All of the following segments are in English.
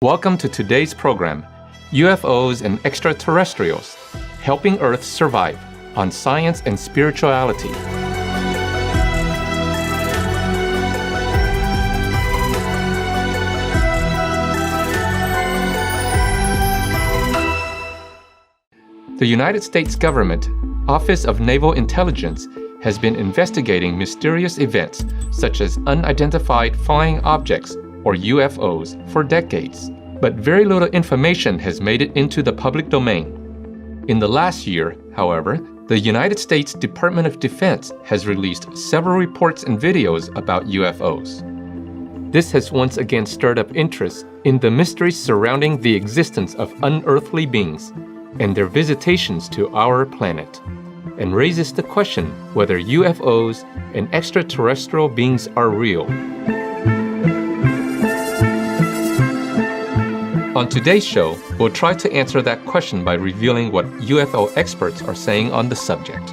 Welcome to today's program, UFOs and Extraterrestrials, Helping Earth Survive, on Science and Spirituality. The United States Government, Office of Naval Intelligence, has been investigating mysterious events such as unidentified flying objects, or UFOs, for decades, but very little information has made it into the public domain. In the last year, however, the United States Department of Defense has released several reports and videos about UFOs. This has once again stirred up interest in the mysteries surrounding the existence of unearthly beings and their visitations to our planet, and raises the question whether UFOs and extraterrestrial beings are real. On today's show, we'll try to answer that question by revealing what UFO experts are saying on the subject.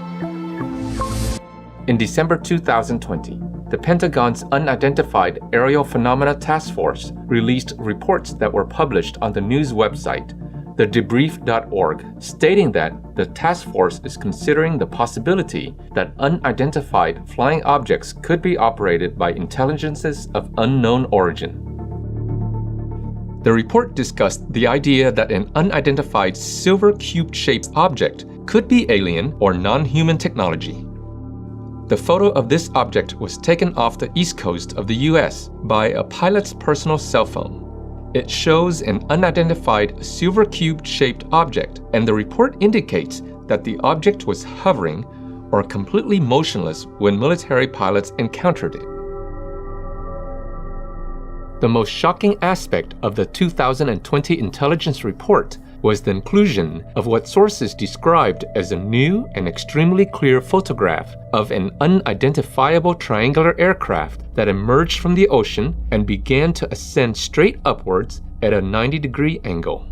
In December 2020, the Pentagon's Unidentified Aerial Phenomena Task Force released reports that were published on the news website, thedebrief.org, stating that the task force is considering the possibility that unidentified flying objects could be operated by intelligences of unknown origin. The report discussed the idea that an unidentified silver cube-shaped object could be alien or non-human technology. The photo of this object was taken off the east coast of the US by a pilot's personal cell phone. It shows an unidentified silver cube-shaped object, and the report indicates that the object was hovering or completely motionless when military pilots encountered it. The most shocking aspect of the 2020 intelligence report was the inclusion of what sources described as a new and extremely clear photograph of an unidentifiable triangular aircraft that emerged from the ocean and began to ascend straight upwards at a 90-degree angle.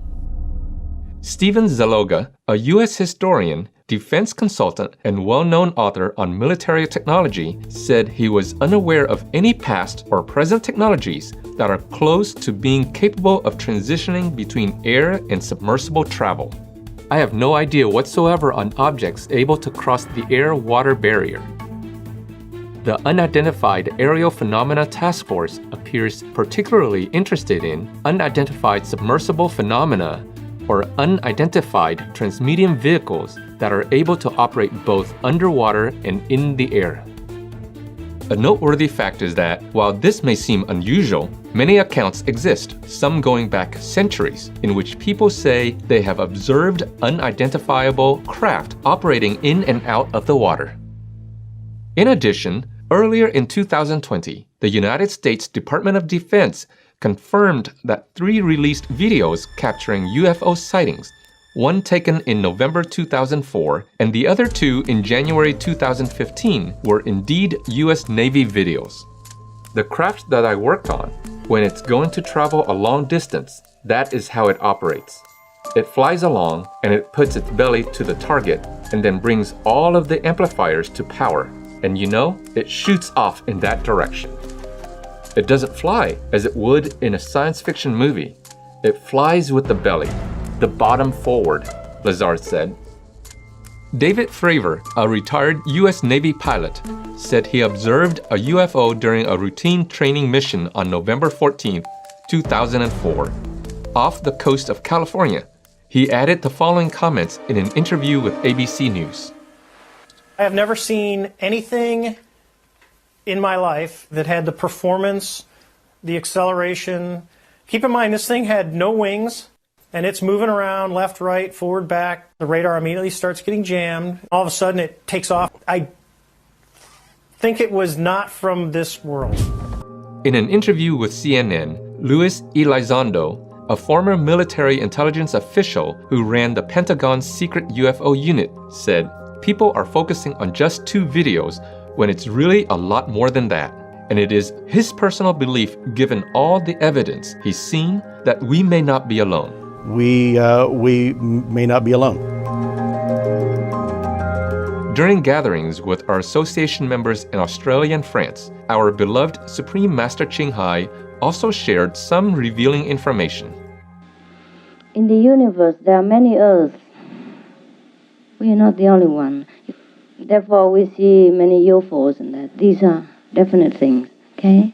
Stephen Zaloga, a U.S. historian, defense consultant, and well-known author on military technology, said he was unaware of any past or present technologies that are close to being capable of transitioning between air and submersible travel. I have no idea whatsoever on objects able to cross the air-water barrier. The Unidentified Aerial Phenomena Task Force appears particularly interested in unidentified submersible phenomena or unidentified transmedium vehicles that are able to operate both underwater and in the air. A noteworthy fact is that, while this may seem unusual, many accounts exist, some going back centuries, in which people say they have observed unidentifiable craft operating in and out of the water. In addition, earlier in 2020, the United States Department of Defense confirmed that 3 released videos capturing UFO sightings, one taken in November 2004 and the other 2 in January 2015, were indeed US Navy videos. The craft that I worked on, when it's going to travel a long distance, that is how it operates. It flies along and it puts its belly to the target and then brings all of the amplifiers to power. And it shoots off in that direction. It doesn't fly as it would in a science fiction movie. It flies with the belly, the bottom forward, Lazard said. David Fravor, a retired U.S. Navy pilot, said he observed a UFO during a routine training mission on November 14, 2004, off the coast of California. He added the following comments in an interview with ABC News. I have never seen anything in my life that had the performance, the acceleration. Keep in mind, this thing had no wings, and it's moving around left, right, forward, back. The radar immediately starts getting jammed. All of a sudden, it takes off. I think it was not from this world. In an interview with CNN, Luis Elizondo, a former military intelligence official who ran the Pentagon's secret UFO unit, said, "People are focusing on just 2 videos when it's really a lot more than that. And it is his personal belief, given all the evidence he's seen, that we may not be alone." We may not be alone. During gatherings with our association members in Australia and France, our beloved Supreme Master Ching Hai also shared some revealing information. In the universe, there are many Earths. We are not the only one. Therefore, we see many UFOs and that. These are definite things, okay?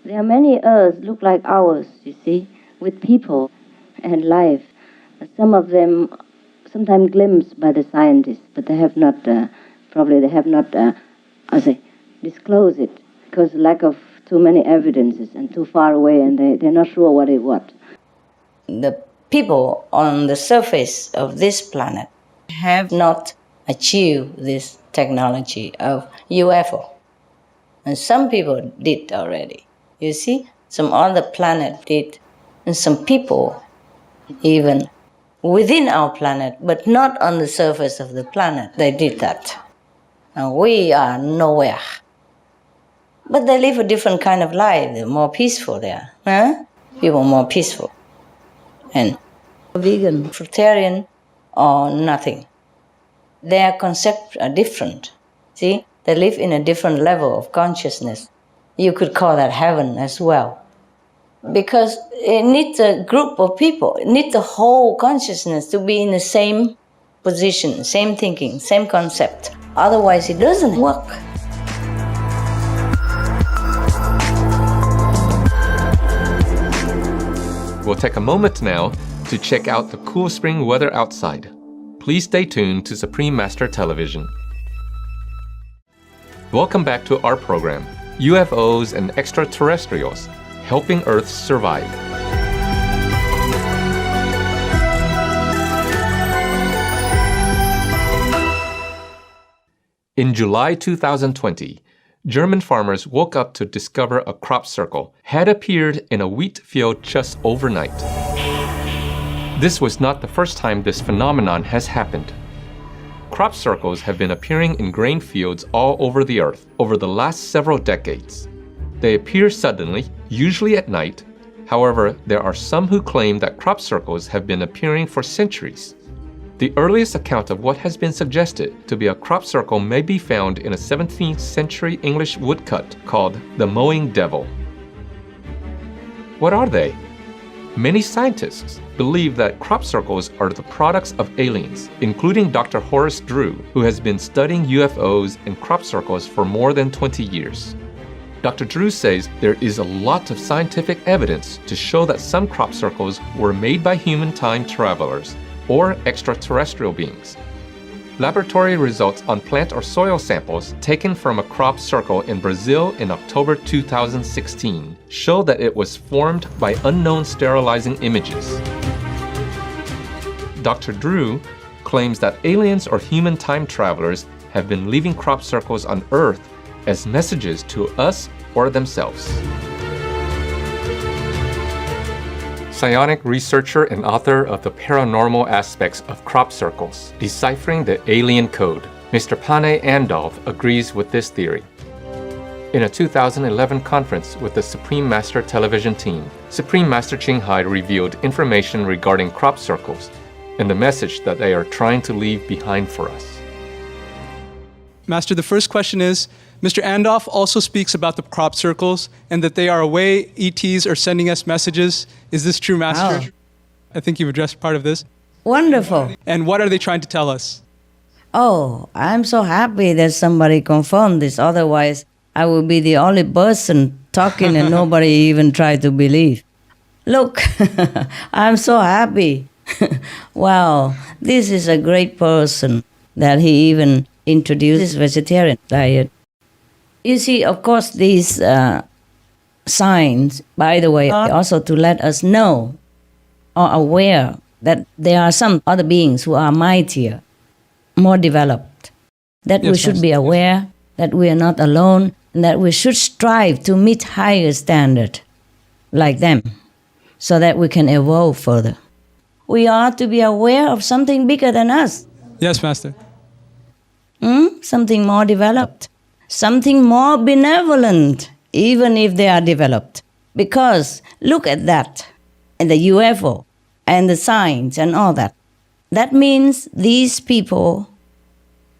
There are many Earths look like ours, you see, with people and life. Some of them sometimes glimpsed by the scientists, but they have not, disclosed it because lack of too many evidences and too far away, and they're not sure what it was. The people on the surface of this planet have not achieved this technology of UFO. And some people did already. You see, some other planet did. And some people, even within our planet, but not on the surface of the planet, they did that. And we are nowhere. But they live a different kind of life. They're more peaceful there. Huh? People more peaceful. And vegan, fruitarian, or nothing. Their concepts are different. See? They live in a different level of consciousness. You could call that heaven as well. Because it needs a group of people. It needs the whole consciousness to be in the same position, same thinking, same concept. Otherwise, it doesn't work. We'll take a moment now to check out the cool spring weather outside. Please stay tuned to Supreme Master Television. Welcome back to our program, UFOs and Extraterrestrials, Helping Earth Survive. In July 2020, German farmers woke up to discover a crop circle had appeared in a wheat field just overnight. This was not the first time this phenomenon has happened. Crop circles have been appearing in grain fields all over the earth over the last several decades. They appear suddenly, usually at night. However, there are some who claim that crop circles have been appearing for centuries. The earliest account of what has been suggested to be a crop circle may be found in a 17th century English woodcut called the Mowing Devil. What are they? Many scientists believe that crop circles are the products of aliens, including Dr. Horace Drew, who has been studying UFOs and crop circles for more than 20 years. Dr. Drew says there is a lot of scientific evidence to show that some crop circles were made by human time travelers or extraterrestrial beings. Laboratory results on plant or soil samples taken from a crop circle in Brazil in October 2016 show that it was formed by unknown sterilizing images. Dr. Drew claims that aliens or human time travelers have been leaving crop circles on Earth as messages to us or themselves. Psionic researcher and author of The Paranormal Aspects of Crop Circles, Deciphering the Alien Code, Mr. Pane Andolph agrees with this theory. In a 2011 conference with the Supreme Master television team, Supreme Master Ching Hai revealed information regarding crop circles and the message that they are trying to leave behind for us. Master, the first question is, Mr. Andolph also speaks about the crop circles and that they are a way ETs are sending us messages. Is this true, Master? I think you've addressed part of this. Wonderful. And what are they trying to tell us? Oh, I'm so happy that somebody confirmed this. Otherwise, I would be the only person talking and nobody even tried to believe. Look, I'm so happy. Wow, this is a great person that he even introduced this vegetarian diet. You see, of course, these signs, by the way, are also to let us know or aware that there are some other beings who are mightier, more developed, that we should be aware that we are not alone and that we should strive to meet higher standard like them so that we can evolve further. We are to be aware of something bigger than us. Yes, Master. Something more developed, something more benevolent, even if they are developed. Because look at that, and the UFO, and the science, and all that. That means these people,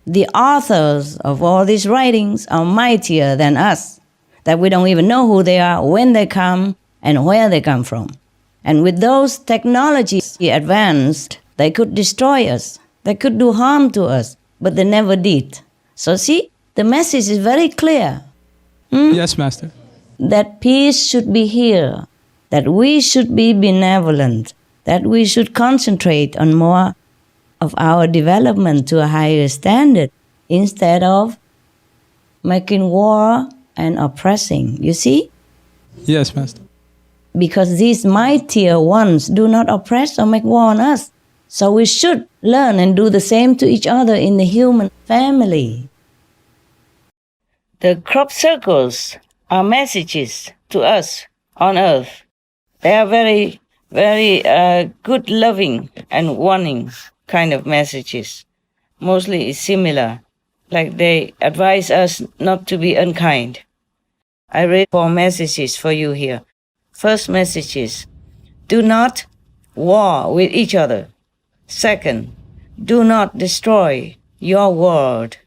the authors of all these writings, are mightier than us, that we don't even know who they are, when they come, and where they come from. And with those technologies advanced, they could destroy us. They could do harm to us, but they never did. So see, the message is very clear. Yes, Master. That peace should be here, that we should be benevolent, that we should concentrate on more of our development to a higher standard instead of making war and oppressing. You see? Yes, Master. Because these mightier ones do not oppress or make war on us. So we should learn and do the same to each other in the human family. The crop circles are messages to us on earth. They are very, very good, loving and warning kind of messages. Mostly it's similar, like they advise us not to be unkind. I read 4 messages for you here. First message is, do not war with each other. Second, do not destroy your world.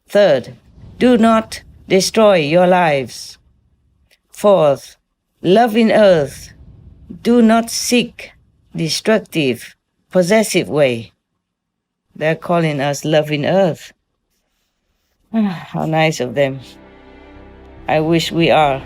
Third, do not destroy your lives. Fourth, love in earth. Do not seek destructive, possessive way. They're calling us love in earth. How nice of them. I wish we are.